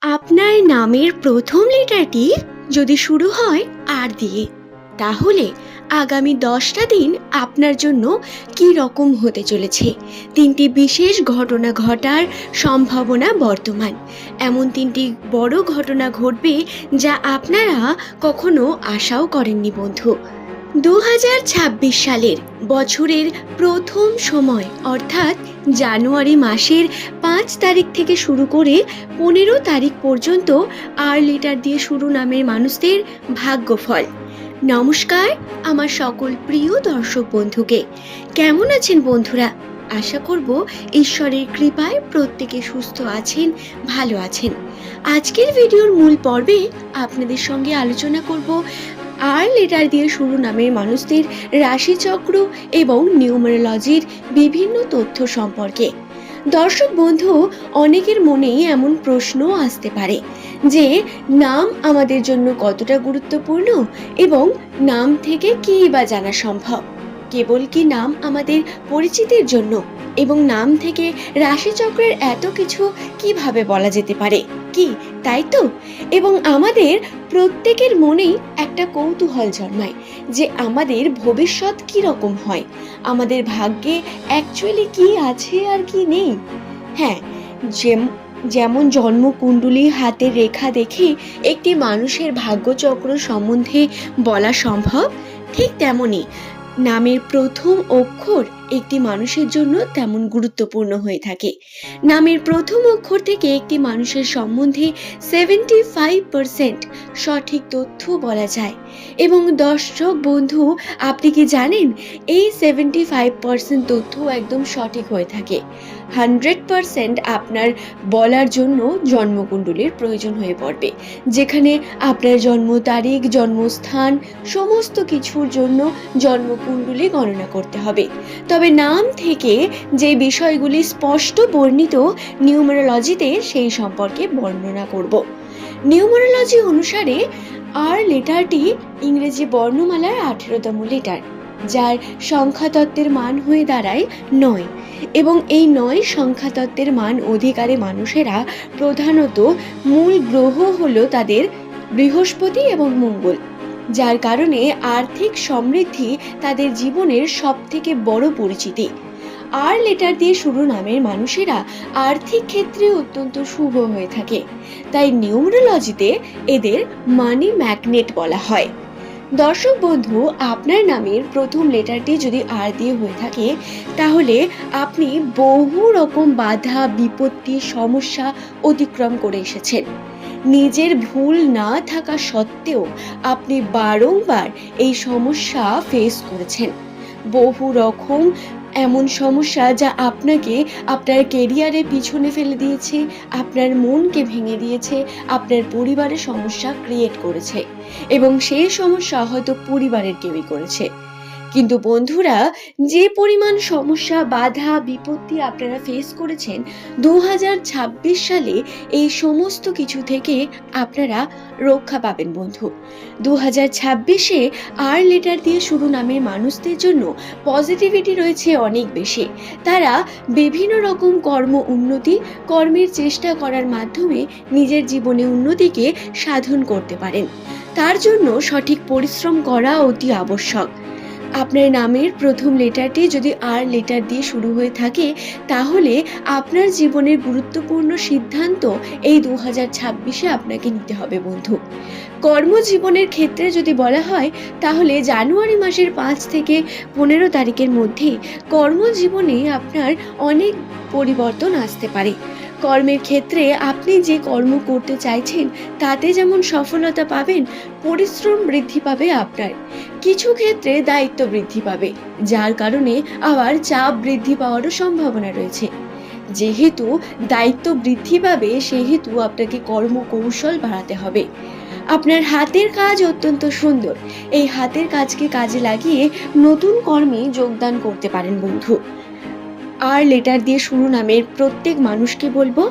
আপনার নামের প্রথম লেটারটি যদি শুরু হয় আর দিয়ে, তাহলে আগামী 10টা দিন আপনার জন্য কী রকম হতে চলেছে। 3টি বিশেষ ঘটনা ঘটার সম্ভাবনা বর্তমান। এমন 3টি বড় ঘটনা ঘটবে যা আপনারা কখনো আশাও করেননি বন্ধু। 2026 সালের বছরের প্রথম সময় অর্থাৎ জানুয়ারি মাসের 5 তারিখ থেকে শুরু করে 15 তারিখ পর্যন্ত আর লেটার দিয়ে শুরু নামের মানুষদের ভাগ্যফল। নমস্কার আমার সকল প্রিয় দর্শক বন্ধুকে। কেমন আছেন বন্ধুরা? আশা করব ঈশ্বরের কৃপায় প্রত্যেকে সুস্থ আছেন, ভালো আছেন। আজকের ভিডিওর মূল পর্বে আপনাদের সঙ্গে আলোচনা করব আর লেটার দিয়ে শুরু নামের মানুষদের রাশিচক্র এবং নিউমারোলজির বিভিন্ন তথ্য সম্পর্কে। দর্শক বন্ধু, অনেকের মনেই এমন প্রশ্ন আসতে পারে যে নাম আমাদের জন্য কতটা গুরুত্বপূর্ণ এবং নাম থেকে কী বা জানা সম্ভব। কেবল কি নাম আমাদের পরিচিতির জন্য এবং নাম থেকে রাশিচক্রের এত কিছু কিভাবে বলা যেতে পারে কি, তাই তো? এবং আমাদের প্রত্যেকের মনেই একটা কৌতূহল জন্মায় যে আমাদের ভবিষ্যৎ কি রকম হয়, আমাদের ভাগ্যে অ্যাকচুয়ালি কি আছে আর কি নেই। হ্যাঁ, যেমন জন্মকুণ্ডলী হাতের রেখা দেখে একটি মানুষের ভাগ্যচক্র সম্বন্ধে বলা সম্ভব, ঠিক তেমনই নামের প্রথম অক্ষর একটি মানুষের জন্য তেমন গুরুত্বপূর্ণ হয়ে থাকে। নামের প্রথম অক্ষর থেকে একটি মানুষের সম্বন্ধে 75% সঠিক তথ্য বলা যায়। এবং দর্শক বন্ধু, আপনি কি জানেন এই 75% তথ্য একদম সঠিক হয়ে থাকে। 100% আপনার বলার জন্য জন্মকুণ্ডলীর প্রয়োজন হয়ে পড়বে, যেখানে আপনার জন্ম তারিখ, জন্মস্থান সমস্ত কিছুর জন্য জন্মকুণ্ডলী গণনা করতে হবে। তবে নাম থেকে যে বিষয়গুলি স্পষ্ট বর্ণিত নিউমারোলজিতে সেই সম্পর্কে বর্ণনা করব। নিউমারোলজি অনুসারে আর লেটারটি ইংরেজি বর্ণমালার 18তম লেটার, যার সংখ্যাতত্ত্বের মান হয়ে দাঁড়ায় 9। এবং এই 9 সংখ্যাতত্ত্বের মান অধিকারে মানুষেরা প্রধানত মূল গ্রহ হলো তাদের বৃহস্পতি এবং মঙ্গল, যার কারণে আর্থিক সমৃদ্ধি তাদের জীবনের সবথেকে বড় পরিচিতি। আর লেটার দিয়ে শুরু নামের মানুষেরা আর্থিক ক্ষেত্রে অত্যন্ত শুভ হয়ে থাকে, তাই নিউমারোলজিতে এদের মানি ম্যাগনেট বলা হয়। দর্শক বন্ধু, আপনার নামের প্রথম লেটারটি যদি আর দিয়ে হয়ে থাকে, তাহলে আপনি বহু রকম বাধা, বিপত্তি, সমস্যা অতিক্রম করে এসেছেন। নিজের ভুল না থাকা সত্ত্বেও আপনি বারংবার এই সমস্যা ফেস করেছেন। বহু রকম এমন সমস্যা যা আপনাকে আপনার কেরিয়ারে পিছনে ফেলে দিয়েছে, আপনার মনকে ভেঙে দিয়েছে, আপনার পরিবারে সমস্যা ক্রিয়েট করেছে এবং সেই সমস্যা হয়তো পরিবারের কেউই করেছে। কিন্তু বন্ধুরা, যে পরিমাণ সমস্যা, বাধা, বিপত্তি আপনারা ফেস করেছেন 2026 সালে, এই সমস্ত কিছু থেকে আপনারা রক্ষা পাবেন বন্ধু। 2026-এ আর লেটার দিয়ে শুরু নামের মানুষদের জন্য পজিটিভিটি রয়েছে অনেক বেশি। তারা বিভিন্ন রকম কর্মের চেষ্টা করার মাধ্যমে নিজের জীবনে উন্নতিকে সাধন করতে পারেন। তার জন্য সঠিক পরিশ্রম করা অতি আবশ্যক। আপনার নামের প্রথম লেটারটি যদি আর লেটার দিয়ে শুরু হয়ে থাকে, তাহলে আপনার জীবনের গুরুত্বপূর্ণ সিদ্ধান্ত এই 2026-এ আপনাকে নিতে হবে বন্ধু। কর্মজীবনের ক্ষেত্রে যদি বলা হয়, তাহলে জানুয়ারি মাসের 5 থেকে 15 তারিখের মধ্যে কর্মজীবনে আপনার অনেক পরিবর্তন আসতে পারে। কর্মের ক্ষেত্রে আপনি যে কর্ম করতে চাইছেন তাতে যেমন সফলতা পাবেন, পরিশ্রম বৃদ্ধি পাবে আপনার। কিছু ক্ষেত্রে দায়িত্ব বৃদ্ধি পাবে, যার কারণে আবার চাপ বৃদ্ধি পাওয়ারও সম্ভাবনা রয়েছে। যেহেতু দায়িত্ব বৃদ্ধি পাবে, সেহেতু আপনাকে কর্মকৌশল বাড়াতে হবে। আপনার হাতের কাজ অত্যন্ত সুন্দর। এই হাতের কাজকে কাজে লাগিয়ে নতুন কর্মে যোগদান করতে পারেন বন্ধু। আর লেটার দিয়ে শুরু নামের প্রত্যেক মানুষকে বলবো,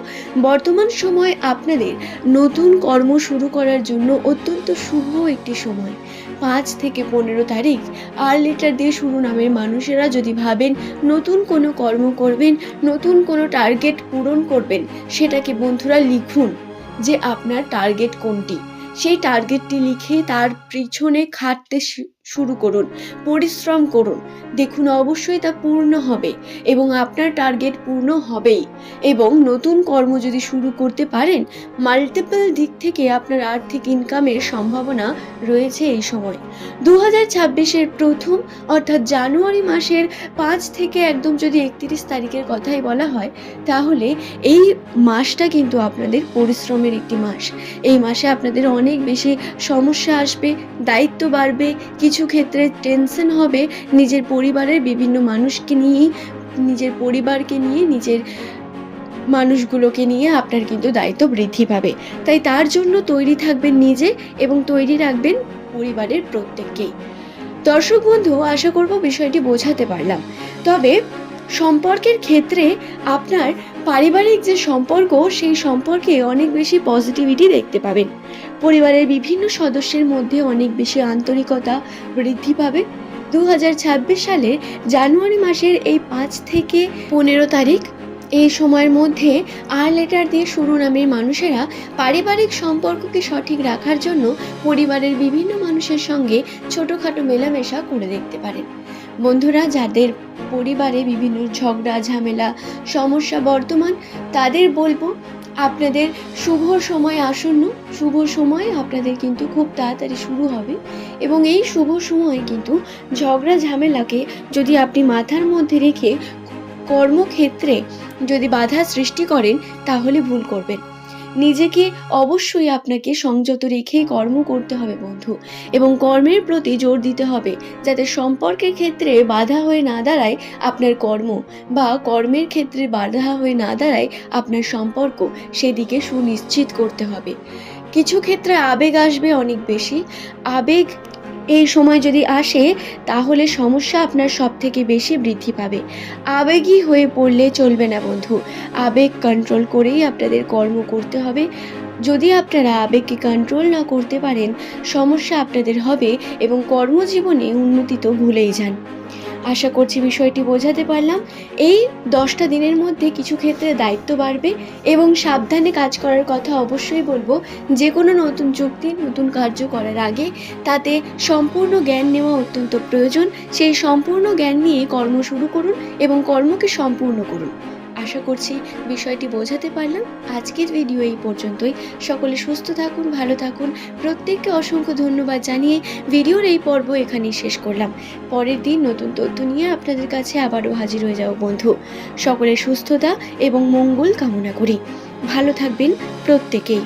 বর্তমান সময় আপনাদের নতুন কর্ম শুরু করার জন্য অত্যন্ত শুভ একটি সময়। 5 থেকে 15 তারিখ আর লেটার দিয়ে শুরু নামের মানুষেরা যদি ভাবেন নতুন কোনো কর্ম করবেন, নতুন কোনো টার্গেট পূরণ করবেন, সেটাকে বন্ধুরা লিখুন। যে আপনার টার্গেট কোনটি। সেই টার্গেটটি লিখে তার পিছনে খাটতে শুরু করুন, পরিশ্রম করুন। দেখুন অবশ্যই তা পূর্ণ হবে এবং আপনার টার্গেট পূর্ণ হবেই। এবং নতুন কর্ম যদি শুরু করতে পারেন, মাল্টিপল দিক থেকে আপনার আর্থিক ইনকামের সম্ভাবনা রয়েছে এই সময়। 2026-এর প্রথম অর্থাৎ জানুয়ারি মাসের 5 থেকে একদম যদি 31 তারিখের কথাই বলা হয়, তাহলে এই মাসটা কিন্তু আপনাদের পরিশ্রমের একটি মাস। এই মাসে আপনাদের অনেক বেশি সমস্যা আসবে, দায়িত্ব বাড়বে, কিছু ক্ষেত্রে টেনশন হবে, নিজের পরিবারের বিভিন্ন মানুষকে নিয়েই, নিজের পরিবারকে নিয়ে, নিজের মানুষগুলোকে নিয়ে আপনার কিন্তু দায়িত্ব বৃদ্ধি পাবে। তাই তার জন্য তৈরি থাকবেন নিজে এবং তৈরি রাখবেন পরিবারের প্রত্যেককেই। দর্শক বন্ধু, আশা করব বিষয়টি বোঝাতে পারলাম। তবে সম্পর্কের ক্ষেত্রে আপনার পারিবারিক যে সম্পর্ক, সেই সম্পর্কে অনেক বেশি পজিটিভিটি দেখতে পাবেন। পরিবারের বিভিন্ন সদস্যের মধ্যে অনেক বেশি আন্তরিকতা বৃদ্ধি পাবে। 2026 সালের জানুয়ারি মাসের এই 5 থেকে 15 তারিখ, এই সময়ের মধ্যে আর লেটার দিয়ে শুরু নামের মানুষেরা পারিবারিক সম্পর্ককে সঠিক রাখার জন্য পরিবারের বিভিন্ন মানুষের সঙ্গে ছোটোখাটো মেলামেশা করে দেখতে পারেন। বন্ধুরা, যাদের পরিবারে বিভিন্ন ঝগড়া ঝামেলা সমস্যা বর্তমান, তাদের বলবো আপনাদের শুভ সময় আসন্ন। শুভ সময় আপনাদের কিন্তু খুব তাড়াতাড়ি শুরু হবে এবং এই শুভ সময়ে কিন্তু ঝগড়া ঝামেলাকে যদি আপনি মাথার মধ্যে রেখে কর্মক্ষেত্রে যদি বাধা সৃষ্টি করেন, তাহলে ভুল করবেন। নিজেকে অবশ্যই আপনাকে সংযত রেখেই কর্ম করতে হবে বন্ধু, এবং কর্মের প্রতি জোর দিতে হবে, যাতে সম্পর্কের ক্ষেত্রে বাধা হয়ে না দাঁড়ায় আপনার কর্ম, বা কর্মের ক্ষেত্রে বাধা হয়ে না দাঁড়ায় আপনার সম্পর্ক, সেদিকে সুনিশ্চিত করতে হবে। কিছু ক্ষেত্রে আবেগ আসবে অনেক বেশি। আবেগ এই সময় যদি আসে, তাহলে সমস্যা আপনার সব থেকে বেশি বৃদ্ধি পাবে। আবেগী হয়ে পড়লে চলবে না বন্ধু, আবেগ কন্ট্রোল করেই আপনাদের কর্ম করতে হবে। যদি আপনারা আবেগকে কন্ট্রোল না করতে পারেন, সমস্যা আপনাদের হবে এবং কর্মজীবনে উন্নতি তো ভুলেই যান। আশা করছি বিষয়টি বোঝাতে পারলাম। এই 10টা দিনের মধ্যে কিছু ক্ষেত্রে দায়িত্ব বাড়বে এবং সাবধানে কাজ করার কথা অবশ্যই বলবো। যে কোনো নতুন চুক্তি, নতুন কার্য করার আগে তাতে সম্পূর্ণ জ্ঞান নেওয়া অত্যন্ত প্রয়োজন। সেই সম্পূর্ণ জ্ঞান নিয়ে কর্ম শুরু করুন এবং কর্মকে সম্পূর্ণ করুন। আশা করছি বিষয়টি বোঝাতে পারলাম। আজকের ভিডিও এই পর্যন্তই। সকলে সুস্থ থাকুন, ভালো থাকুন। প্রত্যেককে অসংখ্য ধন্যবাদ জানিয়ে ভিডিওর এই পর্ব এখানেই শেষ করলাম। পরের দিন নতুন তথ্য নিয়ে আপনাদের কাছে আবারও হাজির হয়ে যাব বন্ধু। সকলের সুস্থতা এবং মঙ্গল কামনা করি। ভালো থাকবেন প্রত্যেকেই।